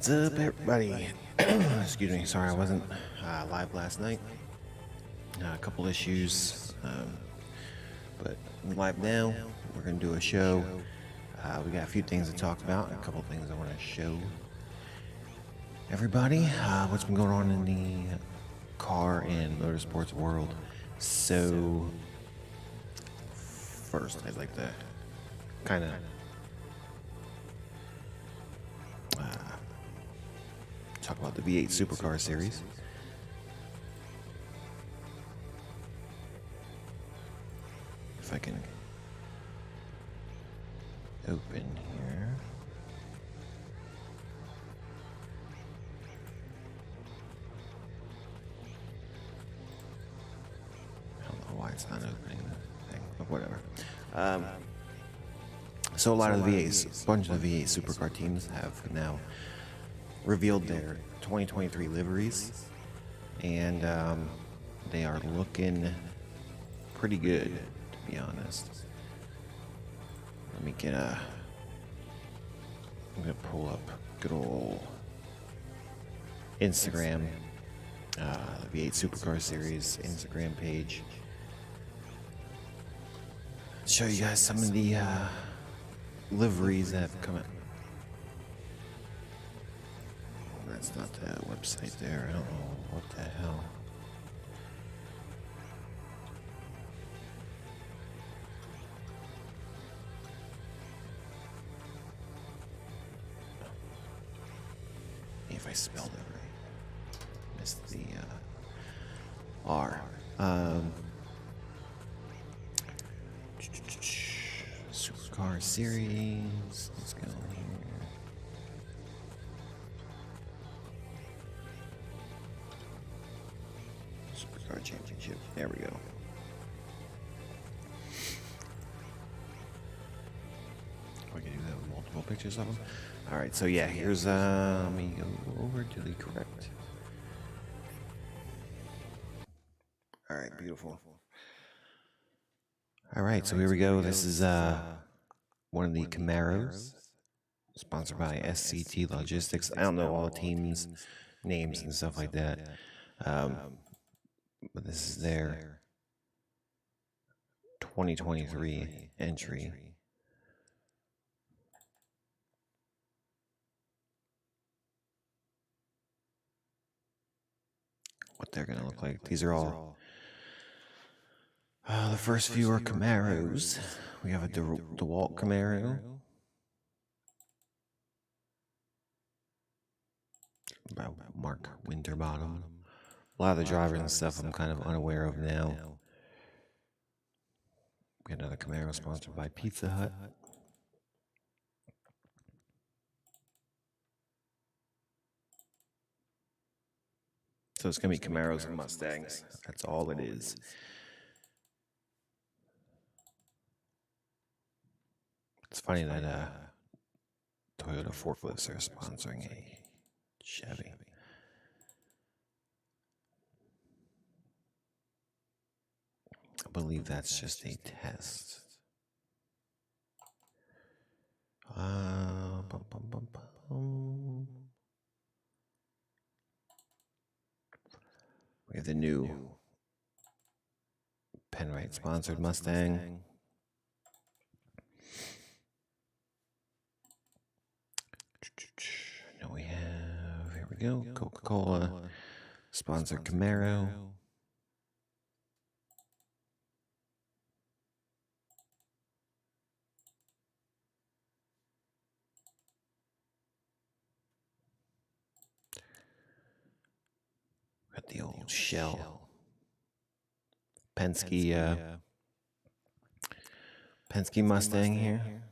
What's up, everybody? Excuse me. Sorry, I wasn't live last night. A couple issues, but I'm live now. We're gonna do a show. We got a few things to talk about, and a couple things I want to show everybody. What's been going on in the car and motorsports world? So, first, I'd like to kind of talk about the V8 Supercar series. If I can open here. I don't know why it's not opening the thing, but whatever. So a lot of the V8s, a bunch of the V8 Supercar teams have now revealed their 2023 liveries, and they are looking pretty good, to be honest. Let me get I'm gonna pull up good old Instagram, the V8 Supercar Series Instagram page. Show you guys some of the liveries that have come out. That's not the website there. I don't know what the hell. If I spelled it right. Missed the R. Supercar series. Let's go here. Supercar championship. There we go. We can do that with multiple pictures of them. All right, so yeah, here's let me go over to the correct. All right, beautiful. All right, so here we go. This is one of the Camaros, sponsored by SCT Logistics. I don't know all the teams' names and stuff like that, but this is their 2023 entry. What they're gonna look like. These are all the first few are Camaros. We have a DeWalt Camaro, by Mark Winterbottom. A lot of the drivers and stuff I'm kind of unaware of now. We got another Camaro sponsored by Pizza Hut. So it's gonna be Camaros and Mustangs. That's all it is. It's funny that Toyota forklifts are sponsoring a Chevy. I believe that's just a test. We have the new Penrite sponsored Mustang. Now we have, here we go, Coca-Cola sponsored Camaro. Got the old Shell. Penske Mustang here.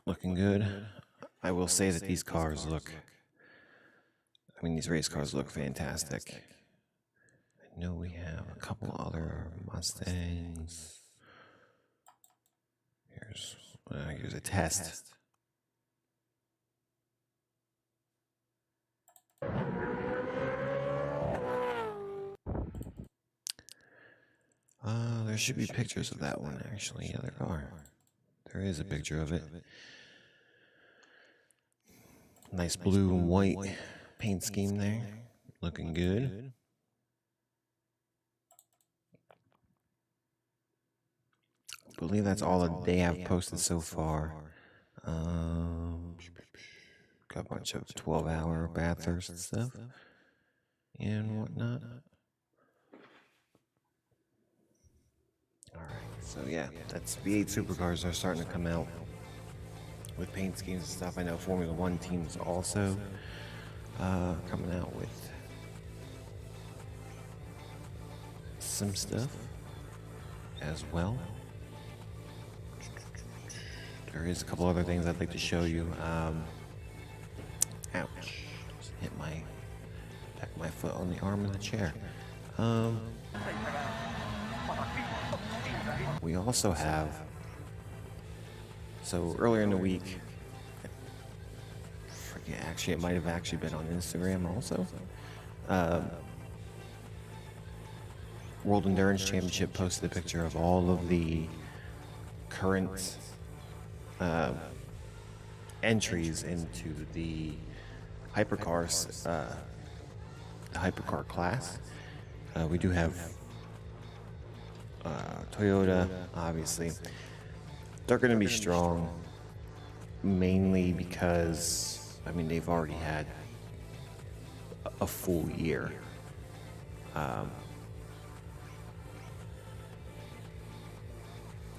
Looking good. I will say that these cars look, these race cars look fantastic. I know we have a couple other Mustangs. Here's a test. There should be pictures of that one, actually. Yeah, there are. There is a picture of it. Nice blue and white paint scheme there. Looking good. I believe that's all that they have posted so far. Got a bunch of 12-hour Bathurst stuff and whatnot. Alright, so yeah, that's V8 supercars are starting to come out with paint schemes and stuff. I know Formula One teams also coming out with some stuff as well. There is a couple other things I'd like to show you. Ouch. Just hit my back of my foot on the arm of the chair. We also have, so earlier in the week, I forget, actually, it might have actually been on Instagram also. World Endurance Championship posted a picture of all of the current entries into the hypercars, the hypercar class. We do have Toyota, obviously. They're going to be strong, mainly because, I mean, they've already had a full year.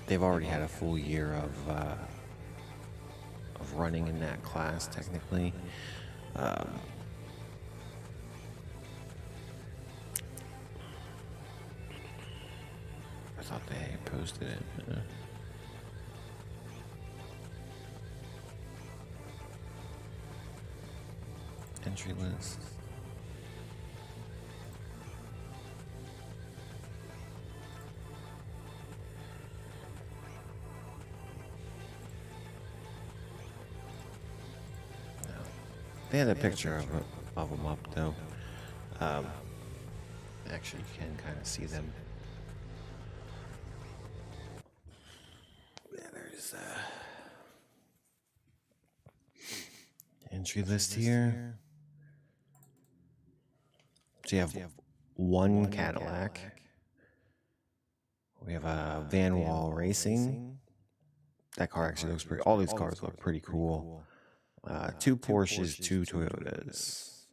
They've already had a full year of running in that class, technically. I thought they posted it. Entry list. No. They had a picture of them up though. Actually, you can kind of see them. Yeah, there's entry list here. So you have one Cadillac. We have a Van Wall Racing. That car actually looks pretty. All these cars look pretty cool. 2 Porsches, 2 Toyotas,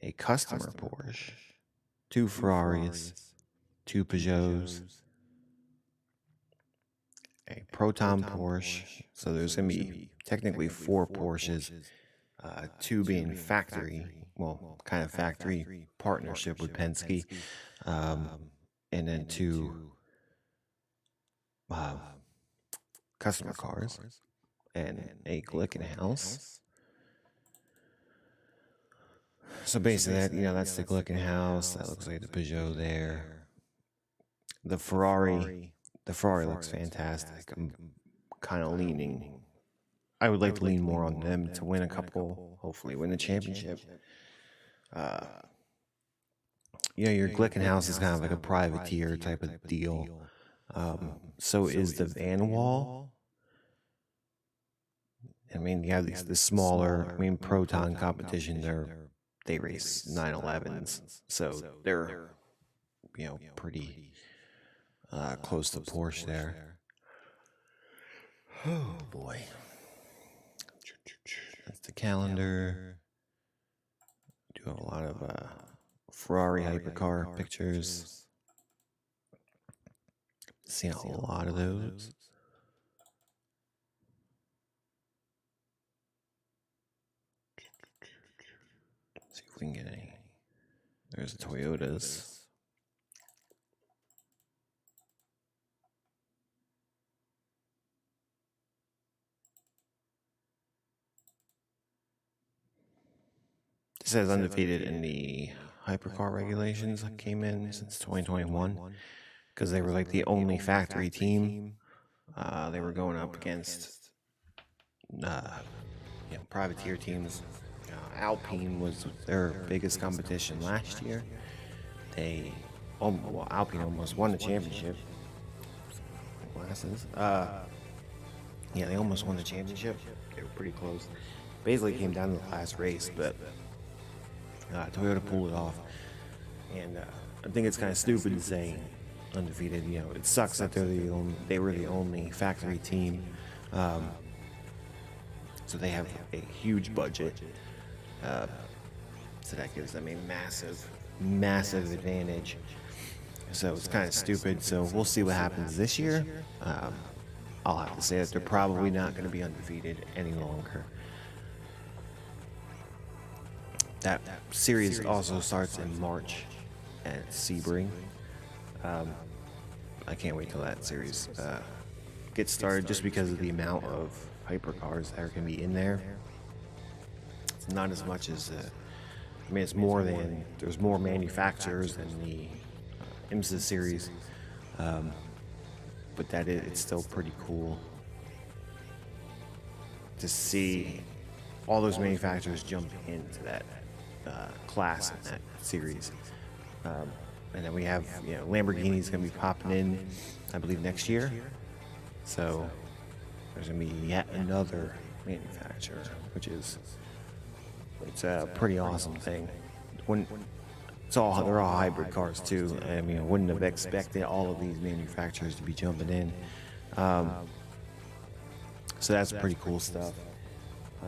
a customer Porsche, 2 Ferraris, 2 Peugeots, a Proton Porsche. So there's going to be technically 4 Porsches, 2 being factory, well, kind of factory partnership with Penske, and then 2 customer cars, and a Glickenhaus. So basically, that's the Glickenhaus. That looks like the Peugeot there. The Ferrari looks fantastic. I'm kind of leaning. I would like to lean more on them to win a couple, hopefully win the championship. Your Glickenhaus is kind of like a privateer type of deal. So is the Van Wall. I mean, you have the smaller, Proton competition. They race 911s, so they're pretty close to Porsche there. Oh boy, that's the calendar. Do have a lot of Ferrari hypercar pictures. Seen a lot of those. See if we can get any. There's the Toyotas. It says undefeated in the hypercar regulations that came in since 2021 because they were like the only factory team. They were going up against privateer teams. Alpine was their biggest competition last year. Alpine almost won the championship. Glasses. They almost won the championship. They were pretty close. Basically came down to the last race, but Toyota pulled it off. And I think it's kind of stupid to say undefeated. You know, it sucks that they were the only factory team. So they have a huge budget. So that gives them a massive advantage. So it's kind of stupid. So we'll see what happens this year. I'll have to say that they're probably not going to be undefeated any longer. That series also starts in March at Sebring. I can't wait till that series gets started, just because of the amount of hypercars that are going to be in there. It's not as much as, I mean, it's more than, there's more manufacturers than the IMSA series, but it's still pretty cool to see all those manufacturers jump into that class in that series. And then we have, you know, Lamborghini's gonna be popping in, I believe, next year. So there's gonna be yet another manufacturer, which is, it's a pretty awesome thing. They're all hybrid cars too. I mean, I wouldn't have expected all of these manufacturers to be jumping in. So that's pretty cool stuff.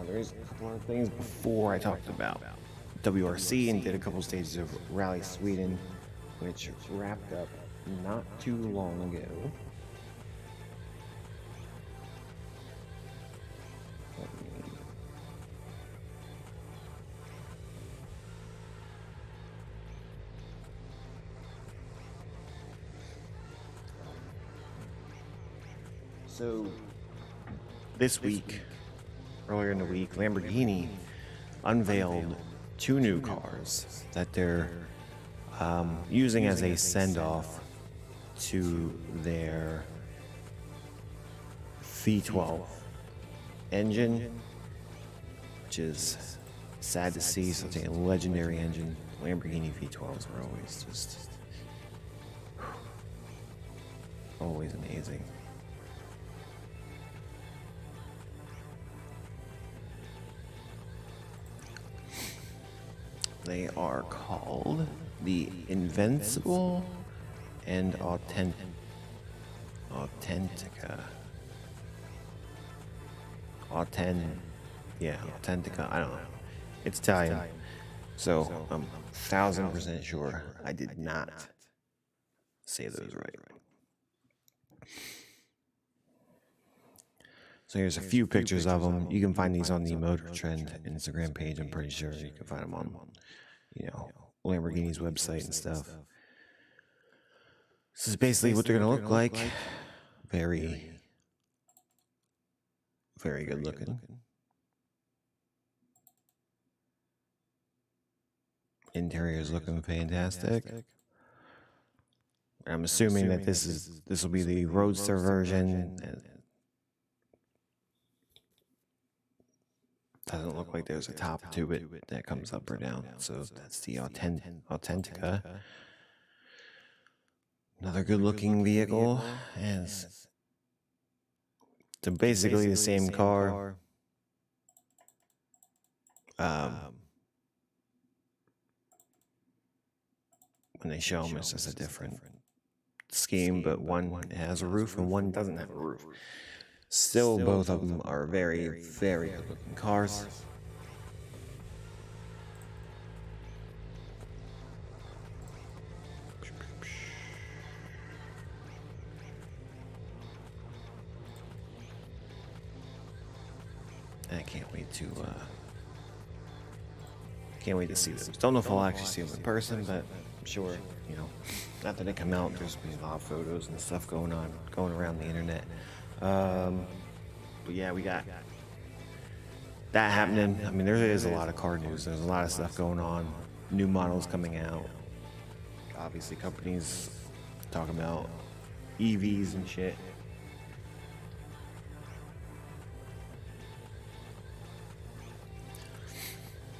There's a couple other things before I talked about WRC and did a couple stages of Rally Sweden, which wrapped up not too long ago. So this week, earlier in the week, Lamborghini unveiled 2 new cars that they're using as a send-off to their V12 engine, which is sad to see. Such a legendary engine. Lamborghini V12s are always just always amazing. They are called the Invincible and Authentica. Authentica. I don't know. It's Italian, so I'm 1000% sure I did not say those right. So here's a few pictures of them. You can find these on the Motor Trend Instagram page. I'm pretty sure you can find them on, you know, Lamborghini's website and stuff. This is basically what they're gonna look like. Very, very good looking. Interior is looking fantastic. I'm assuming that this will be the Roadster version. Doesn't look like there's a top to it that comes up or down. So that's the Authentica. Another good-looking vehicle. So basically the same car. When they show them, it's just a different scheme, but one has a roof and one doesn't have a roof. Still, both of them are very, very good-looking cars. I can't wait to see them. Don't know if I'll actually see them in person, but I'm sure, you know, after they come out, there's been a lot of photos and stuff going around the internet. But yeah, we got that happening. I mean, there is a lot of car news. There's a lot of stuff going on. New models coming out. Obviously, companies talking about EVs and shit.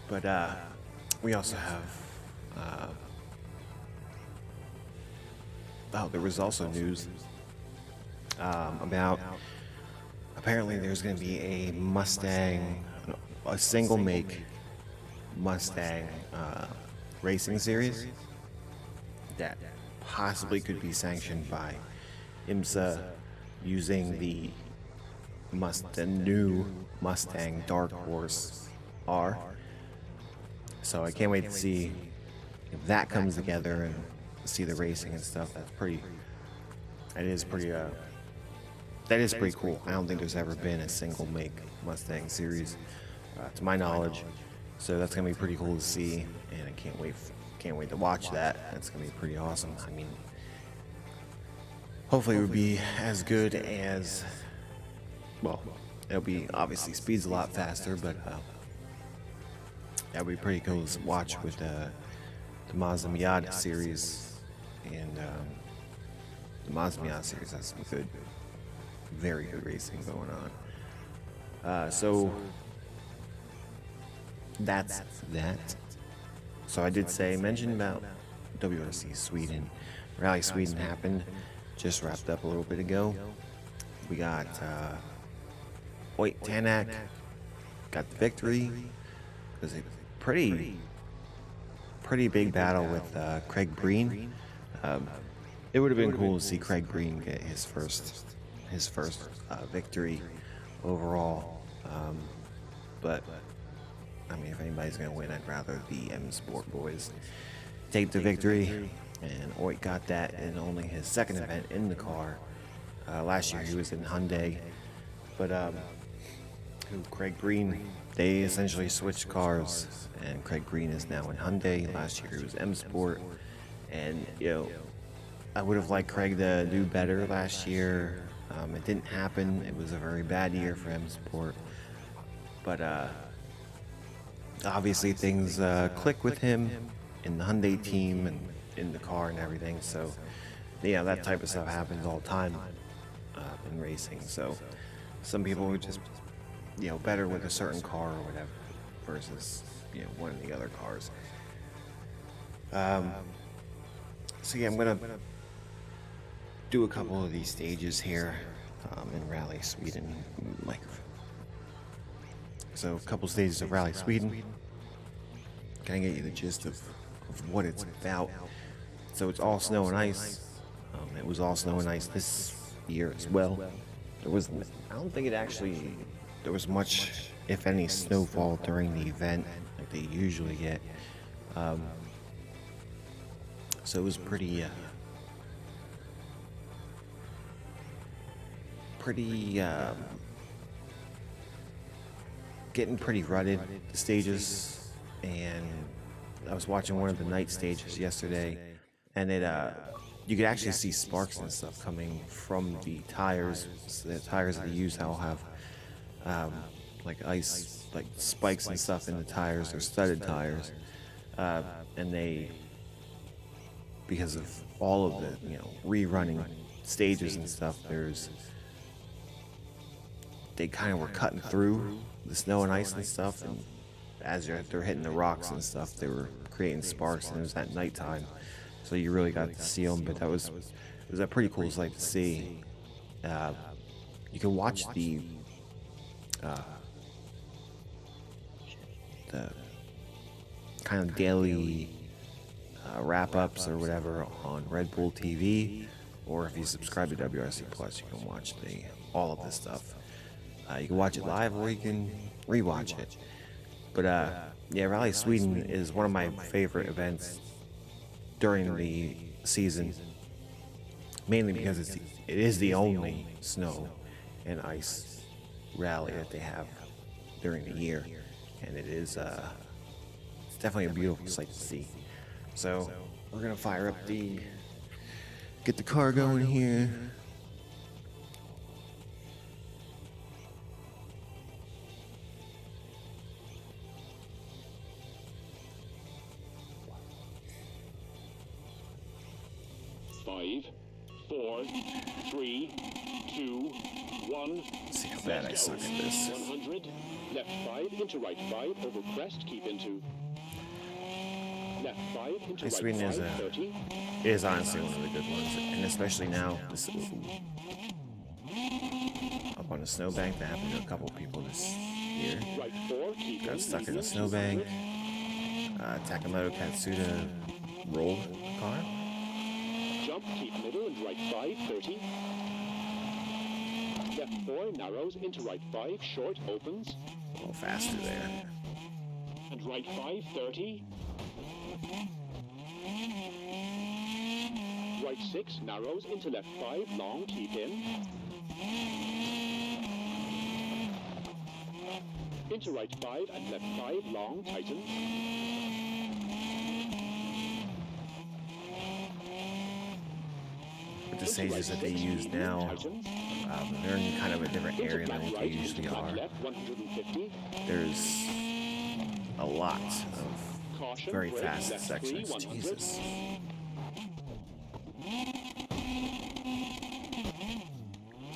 But we also have there was also news about, apparently there's going to be a Mustang, a single make Mustang racing series that possibly could be sanctioned by IMSA using the new Mustang Dark Horse R. So I can't wait to see if that comes together and see the racing and stuff. That is pretty cool. I don't think there's ever been a single make Mustang series, to my knowledge. So that's gonna be pretty cool to see, and I can't wait to watch that. That's gonna be pretty awesome. I mean, hopefully it would be as good as, well, it'll be, obviously speed's a lot faster, but that would be pretty cool to watch with the Mazda Miata series. And the Mazda Miata series has some good, very good racing going on. So that's that. So I did mention about WRC Sweden. Rally Sweden happened, just wrapped up a little bit ago. We got Hoyt Tanak got the victory. It was a pretty big battle with Craig Breen. It would have been cool to see Craig Breen get his first victory overall. But I mean, if anybody's gonna win, I'd rather the M Sport boys take the victory. And Hoyt got that in only his second event in the car. Last year he was in Hyundai, but Craig Breen, they essentially switched cars, and Craig Breen is now in Hyundai. Last year he was M Sport, and I would have liked Craig to do better last year. It didn't happen. It was a very bad year for M Sport, but obviously things click with him in the Hyundai team and in the car and everything. So yeah, that type of stuff happens all the time in racing. So some people are just better with a certain car or whatever versus one of the other cars. So yeah, I'm gonna do a couple of these stages here in Rally Sweden. So a couple stages of Rally Sweden. Can I get you the gist of what it's about? So it's all snow and ice. It was all snow and ice this year as well. I don't think there was much, if any, snowfall during the event like they usually get. So it was getting pretty rutted, the stages. And I was watching one of the night stages yesterday, and you could actually see sparks and stuff coming from the tires. So the tires that they use now have like ice, like spikes and stuff in the tires, or studded tires, and because of all of the rerunning stages and stuff, they kind of were cutting through the snow and ice and stuff, and as they're hitting the rocks and stuff, they were creating sparks, and it was at nighttime, so you really got to see them. But it was a pretty cool sight to see. You can watch the kind of daily wrap-ups or whatever on Red Bull TV, or if you subscribe to WRC Plus, you can watch all of this stuff. You can watch it live, or you can rewatch it. But yeah, Rally Sweden is one of my favorite events during the season, mainly because it is the only snow and ice rally that they have during the year, and it's definitely a beautiful sight to see. So we're gonna fire up get the car going here. Five, 4, 3, 2, 1. See how bad I suck at this. 100. Left 5 into right 5 over crest. Keep into left 5 into right Sweden 5. 30. is honestly one of the good ones, and especially now up on the snowbank. That happened to a couple people here. Right 4, keep Got in, stuck in a medium, snowbank. 200. Takamoto Katsuda rolled the car. Jump, keep middle and right 5, 30. Left 4, narrows into right 5, short, opens. A little faster there. And right 5, 30. Right 6, narrows into left 5, long, keep in. Into right 5 and left 5, long, tightens. With the stages that they use now, they're in kind of a different area than what they usually are. There's a lot of very fast sections. Jesus.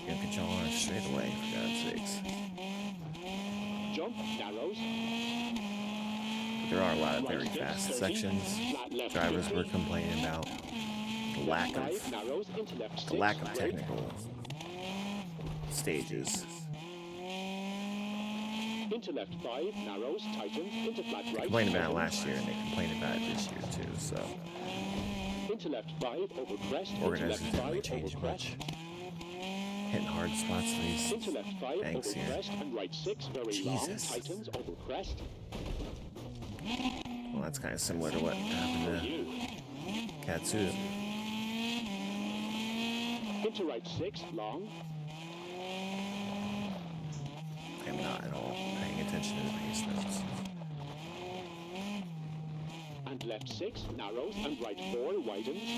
Can't control on it straight away, for God's sakes. Jump, narrows. But there are a lot of very fast sections. Drivers were complaining about the lack of technical stages. Into left 5, narrows, tightens, into flat right. They complained about it last year and they complained about it this year too, so into left 5, over crest, organizers into didn't really left 5, change over much. crest. Hitting hard spots to these Into left 5, banks over here. crest, and right 6, very Jesus. long, tightens, over crest. Well, that's kind of similar to what happened to Katsuda. Into right 6, long. I'm not at all paying attention to the pace notes. And left 6, narrows, and right 4, widens.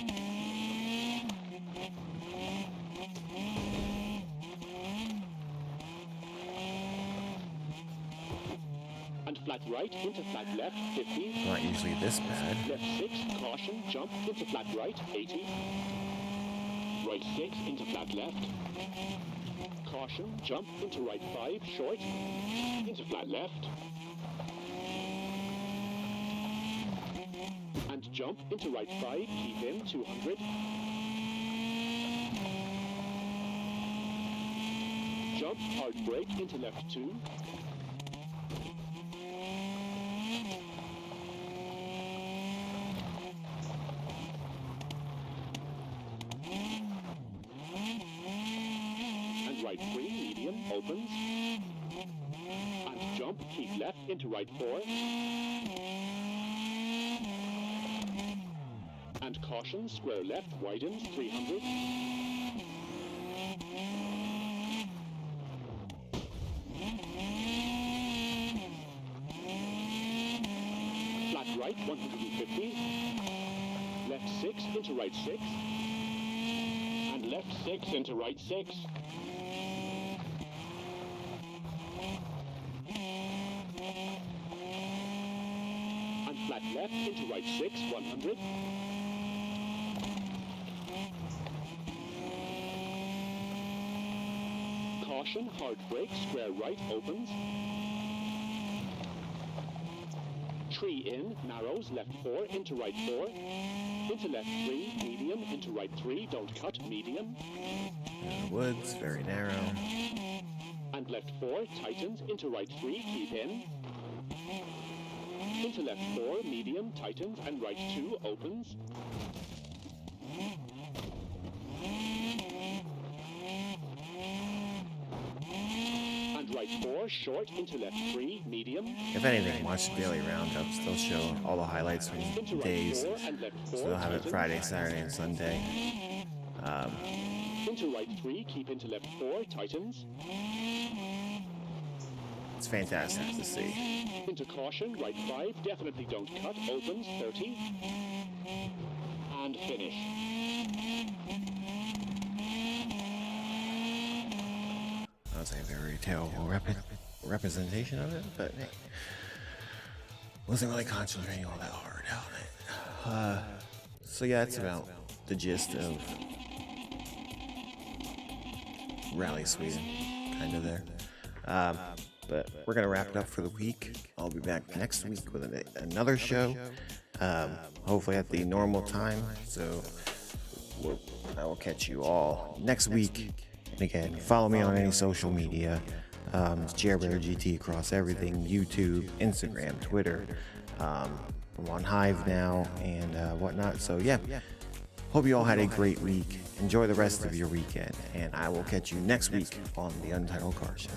And flat right, into flat left, 50. Not usually this bad. Left 6, caution, jump, into flat right, 80. Right 6, into flat left. Caution, jump, into right 5, short, into flat left. And jump, into right 5, keep in, 200. Jump, hard brake, into left 2. Right 3, medium, opens. And jump, keep left, into right 4. And caution, square left, widens, 300. Flat right, 150. Left 6, into right 6. And left 6, into right 6. Flat left, into right 6, 100. Caution, hard brake, square right, opens. Tree in, narrows, left 4, into right 4. Into left 3, medium, into right 3, don't cut, medium. Woods, very narrow. And left 4, tightens, into right 3, keep in. Into left 4, medium, tightens, and right 2, opens. And right 4, short, into left 3, medium. If anything, watch the daily roundups. They'll show all the highlights from Into right days. 4 and left 4, So they'll have it tightens. Friday, Saturday, and Sunday. Into right 3, keep into left 4, tightens. It's fantastic to see. Into caution, right 5, definitely don't cut, opens, 30. And finish. That was a very terrible representation of it, but hey, wasn't really concentrating all that hard on it. So yeah, that's about the gist of Rally Sweden, kind of there. But we're going to wrap it up for the week. I'll be back next week with another show, hopefully at the normal time. So I will catch you all next week. And again, follow me on any social media. It's Jailbreaker GT across everything: YouTube, Instagram, Twitter. I'm on Hive now and whatnot. So yeah, hope you all had a great week. Enjoy the rest of your weekend, and I will catch you next week on the Untitled Car Show.